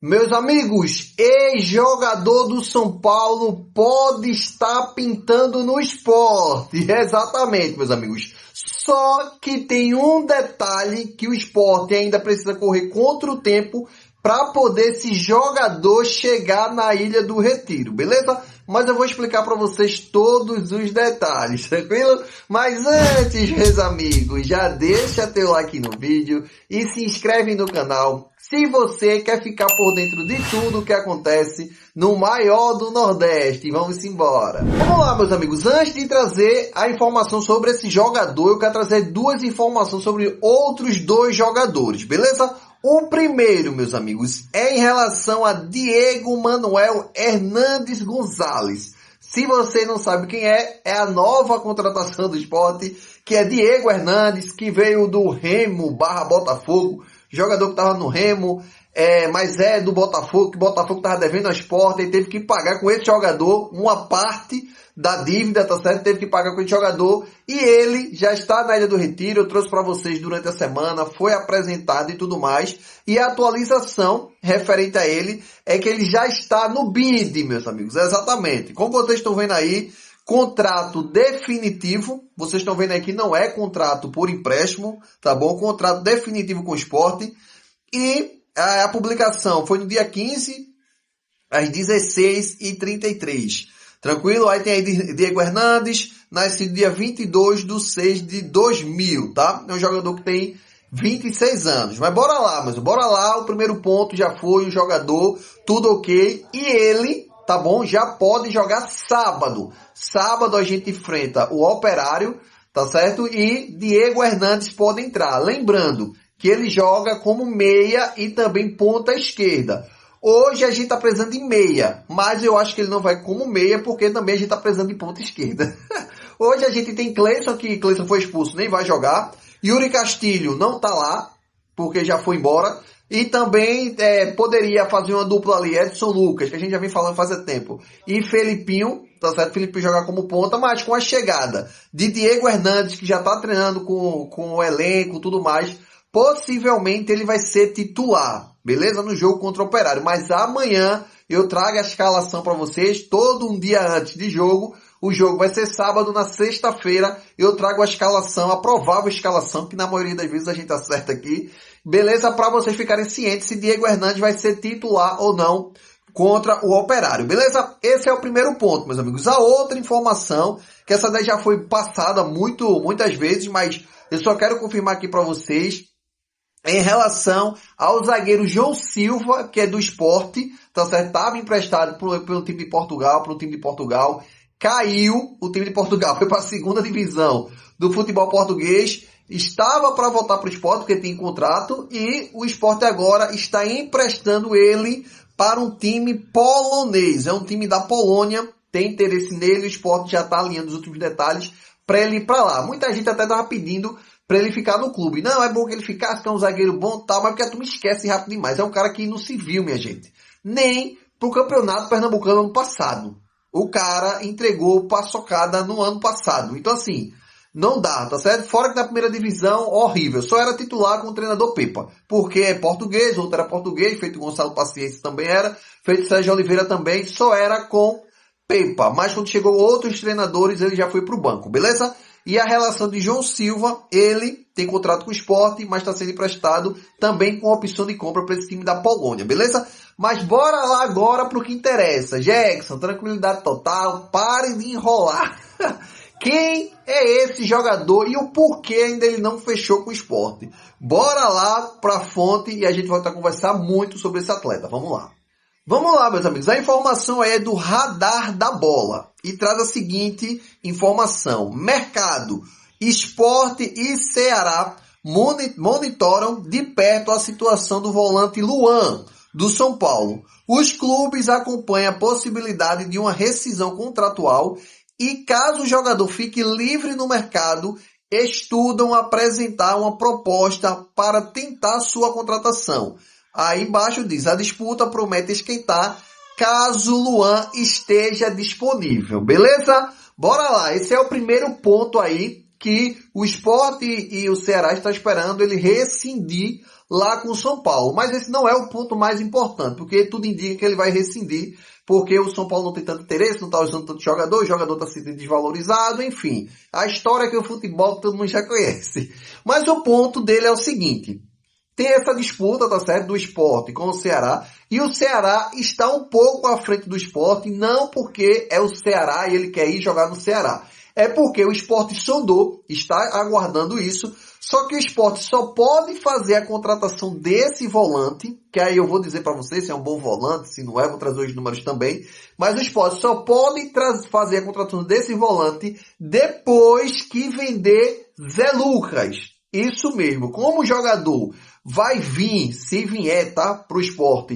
Meus amigos, ex-jogador do São Paulo pode estar pintando no Sport. Exatamente, meus amigos. Só que tem um detalhe que o Sport ainda precisa correr contra o tempo para poder esse jogador chegar na Ilha do Retiro, beleza? Mas eu vou explicar para vocês todos os detalhes, tranquilo? Mas antes, meus amigos, já deixa teu like no vídeo e se inscreve no canal se você quer ficar por dentro de tudo o que acontece no maior do Nordeste. Vamos embora. Vamos lá, meus amigos. Antes de trazer a informação sobre esse jogador, eu quero trazer duas informações sobre outros dois jogadores, beleza? O primeiro, meus amigos, é em relação a Diego Manuel Hernandes Gonzalez. Se você não sabe quem é a nova contratação do Sport, que é Diego Hernandes, que veio do Remo / Botafogo, jogador que estava no Remo, mas é do Botafogo, que o Botafogo estava devendo ao Sport e teve que pagar com esse jogador uma parte da dívida, tá certo? Teve que pagar com esse jogador e ele já está na Ilha do Retiro. Eu trouxe para vocês durante a semana, foi apresentado e tudo mais. E a atualização referente a ele é que ele já está no BID, meus amigos. Exatamente. Como vocês estão vendo aí, contrato definitivo. Vocês estão vendo aí que não é contrato por empréstimo, tá bom? Contrato definitivo com o Sport. E a publicação foi no dia 15, às 16h33. Tranquilo? Aí tem aí Diego Hernandes, nascido dia 22/6/2000, tá? É um jogador que tem 26 anos. Mas bora lá, o primeiro ponto já foi o jogador, tudo ok. E ele, tá bom? Já pode jogar sábado. Sábado a gente enfrenta o Operário, tá certo? E Diego Hernandes pode entrar. Lembrando que ele joga como meia e também ponta esquerda. Hoje a gente está precisando de meia, mas eu acho que ele não vai como meia, porque também a gente está precisando de ponta esquerda. Hoje a gente tem Cleison, que Cleison foi expulso, nem vai jogar. Yuri Castilho não está lá, porque já foi embora. E também poderia fazer uma dupla ali, Edson Lucas, que a gente já vem falando faz tempo. E Felipinho, tá certo? Felipinho jogar como ponta, mas com a chegada de Diego Hernandes, que já está treinando com o elenco e tudo mais, possivelmente ele vai ser titular, beleza? No jogo contra o Operário. Mas amanhã eu trago a escalação para vocês, todo um dia antes de jogo. O jogo vai ser sábado, na sexta-feira eu trago a escalação, a provável escalação, que na maioria das vezes a gente acerta aqui. Beleza? Para vocês ficarem cientes se Diego Hernandes vai ser titular ou não contra o Operário. Beleza? Esse é o primeiro ponto, meus amigos. A outra informação, que essa daí já foi passada muitas vezes, mas eu só quero confirmar aqui para vocês, em relação ao zagueiro João Silva, que é do Sport, tá certo? Estava emprestado pelo time de Portugal, caiu, o time de Portugal foi para a segunda divisão do futebol português, estava para voltar para o Sport, porque tem contrato, e o Sport agora está emprestando ele para um time polonês, é um time da Polônia, tem interesse nele, o Sport já está alinhando os últimos detalhes para ele ir para lá. Muita gente até estava pedindo para ele ficar no clube. Não, é bom que ele ficasse, que é um zagueiro bom e tal, mas porque a turma esquece rápido demais. É um cara que não se viu, minha gente, nem pro Campeonato Pernambucano ano passado. O cara entregou paçocada no ano passado. Então, assim, não dá, tá certo? Fora que na primeira divisão, horrível. Só era titular com o treinador Pepa. Porque é português, outro era português, feito Gonçalo Paciência também era, feito Sérgio Oliveira também, só era com Pepa. Mas quando chegou outros treinadores, ele já foi pro banco, beleza? E a relação de João Silva, ele tem contrato com o Sport, mas está sendo emprestado também com opção de compra para esse time da Polônia, beleza? Mas bora lá agora para o que interessa. Jackson, tranquilidade total, pare de enrolar. Quem é esse jogador e o porquê ainda ele não fechou com o Sport? Bora lá para a fonte e a gente vai conversar muito sobre esse atleta. Vamos lá. Vamos lá, meus amigos. A informação é do Radar da Bola e traz a seguinte informação. Mercado, Sport e Ceará monitoram de perto a situação do volante Luan, do São Paulo. Os clubes acompanham a possibilidade de uma rescisão contratual e, caso o jogador fique livre no mercado, estudam apresentar uma proposta para tentar sua contratação. Aí embaixo diz, a disputa promete esquentar caso Luan esteja disponível, beleza? Bora lá, esse é o primeiro ponto aí que o Sport e o Ceará estão esperando ele rescindir lá com o São Paulo. Mas esse não é o ponto mais importante, porque tudo indica que ele vai rescindir, porque o São Paulo não tem tanto interesse, não está usando tanto jogador, o jogador está sendo desvalorizado, enfim. A história que o futebol todo mundo já conhece. Mas o ponto dele é o seguinte: tem essa disputa, tá certo, do Sport com o Ceará, e o Ceará está um pouco à frente do Sport, não porque é o Ceará e ele quer ir jogar no Ceará. É porque o Sport sondou, está aguardando isso, só que o Sport só pode fazer a contratação desse volante, que aí eu vou dizer para vocês se é um bom volante, se não é, vou trazer os números também, mas o Sport só pode fazer a contratação desse volante depois que vender Zé Lucas. Isso mesmo, como o jogador vai vir, se vier, tá, pro Sport,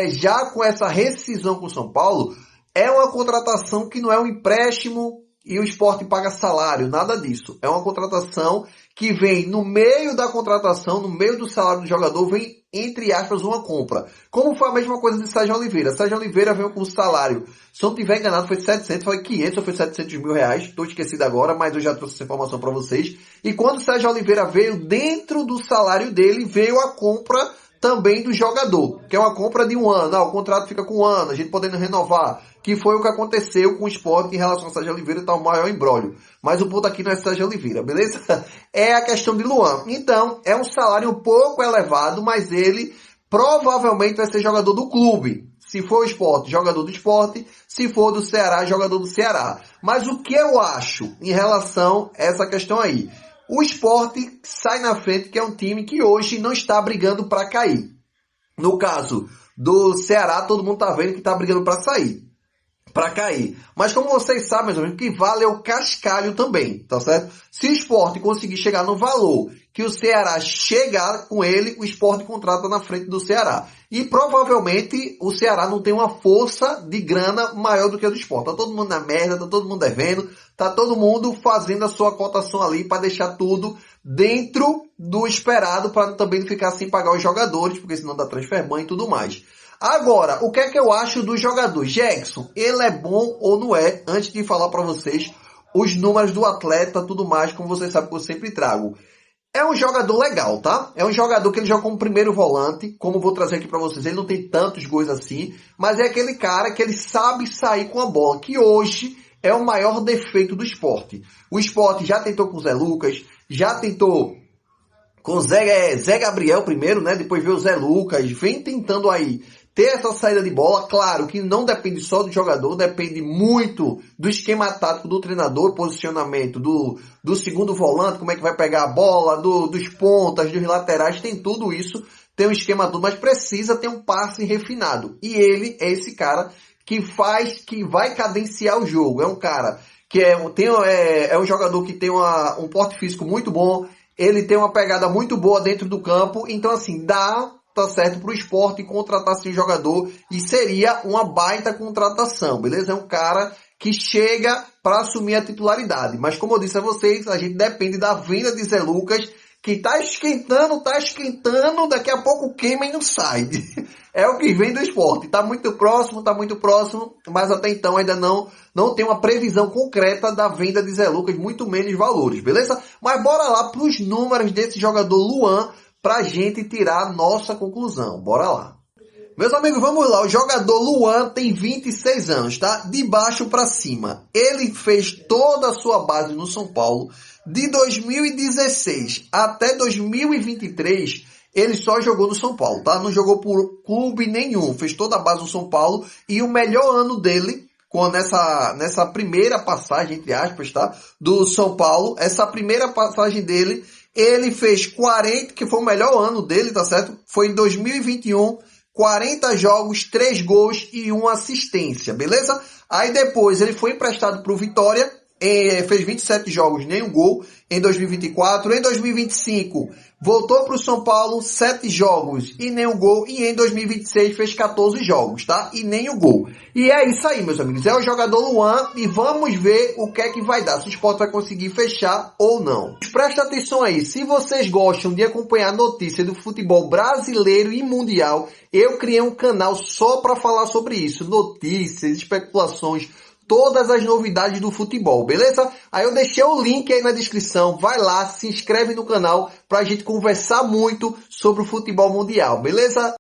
já com essa rescisão com o São Paulo, é uma contratação que não é um empréstimo e o Sport paga salário, nada disso. É uma contratação que vem no meio da contratação, no meio do salário do jogador, vem, entre aspas, uma compra. Como foi a mesma coisa de Sérgio Oliveira. Sérgio Oliveira veio com o salário, se eu não tiver enganado, foi 700, foi 500 ou foi 700 mil reais. Estou esquecido agora, mas eu já trouxe essa informação para vocês. E quando o Sérgio Oliveira veio, dentro do salário dele, veio a compra também do jogador, que é uma compra de um ano. O contrato fica com um ano, a gente podendo renovar, que foi o que aconteceu com o Sport em relação a Sérgio Oliveira, tá o maior imbróglio. Mas o ponto aqui não é Sérgio Oliveira, beleza? É a questão de Luan. Então, é um salário um pouco elevado, mas ele provavelmente vai ser jogador do clube. Se for o Sport, jogador do Sport. Se for do Ceará, jogador do Ceará. Mas o que eu acho em relação a essa questão aí? O Sport sai na frente, que é um time que hoje não está brigando para cair. No caso do Ceará, todo mundo está vendo que está brigando para sair, para cair. Mas como vocês sabem, meus amigos, o que vale é o cascalho também, tá certo? Se o Sport conseguir chegar no valor que o Ceará chegar com ele, o Sport contrata na frente do Ceará. E provavelmente o Ceará não tem uma força de grana maior do que a do Sport. Tá todo mundo na merda, tá todo mundo devendo, tá todo mundo fazendo a sua cotação ali para deixar tudo dentro do esperado, para também não ficar sem pagar os jogadores, porque senão dá transfer ban e tudo mais. Agora, o que é que eu acho do jogador? Jackson, ele é bom ou não é? Antes de falar para vocês os números do atleta, tudo mais, como vocês sabem que eu sempre trago. É um jogador legal, tá? É um jogador que ele joga como primeiro volante, como eu vou trazer aqui para vocês. Ele não tem tantos gols assim, mas é aquele cara que ele sabe sair com a bola, que hoje é o maior defeito do Sport. O Sport já tentou com o Zé Lucas, já tentou com o Zé Gabriel primeiro, né? Depois veio o Zé Lucas, vem tentando aí ter essa saída de bola. Claro que não depende só do jogador, depende muito do esquema tático do treinador, posicionamento do segundo volante, como é que vai pegar a bola, dos pontas, dos laterais, tem tudo isso, tem um esquema todo, mas precisa ter um passe refinado. E ele é esse cara que vai cadenciar o jogo. É um cara que é um jogador que tem um porte físico muito bom, ele tem uma pegada muito boa dentro do campo, então assim, tá certo pro Sport contratar esse jogador e seria uma baita contratação, beleza? É um cara que chega para assumir a titularidade, mas como eu disse a vocês, a gente depende da venda de Zé Lucas, que tá esquentando, daqui a pouco queima e não sai. É o que vem do Sport, tá muito próximo, mas até então ainda não tem uma previsão concreta da venda de Zé Lucas, muito menos valores, beleza? Mas bora lá pros números desse jogador Luan, pra gente tirar a nossa conclusão. Bora lá. Meus amigos, vamos lá. O jogador Luan tem 26 anos, tá? De baixo pra cima. Ele fez toda a sua base no São Paulo. De 2016 até 2023, ele só jogou no São Paulo, tá? Não jogou por clube nenhum. Fez toda a base no São Paulo. E o melhor ano dele, nessa primeira passagem, entre aspas, tá? Do São Paulo, essa primeira passagem dele, ele fez 40, que foi o melhor ano dele, tá certo? Foi em 2021, 40 jogos, 3 gols e 1 assistência, beleza? Aí depois ele foi emprestado pro Vitória, fez 27 jogos, nenhum gol em 2024. Em 2025, voltou pro São Paulo, 7 jogos e nenhum gol. E em 2026 fez 14 jogos, tá? E nenhum gol. E é isso aí, meus amigos. É o jogador Luan e vamos ver o que é que vai dar. Se o Sport vai conseguir fechar ou não. Presta atenção aí. Se vocês gostam de acompanhar notícias do futebol brasileiro e mundial, eu criei um canal só para falar sobre isso. Notícias, especulações, todas as novidades do futebol, beleza? Aí eu deixei o link aí na descrição, vai lá, se inscreve no canal pra gente conversar muito sobre o futebol mundial, beleza?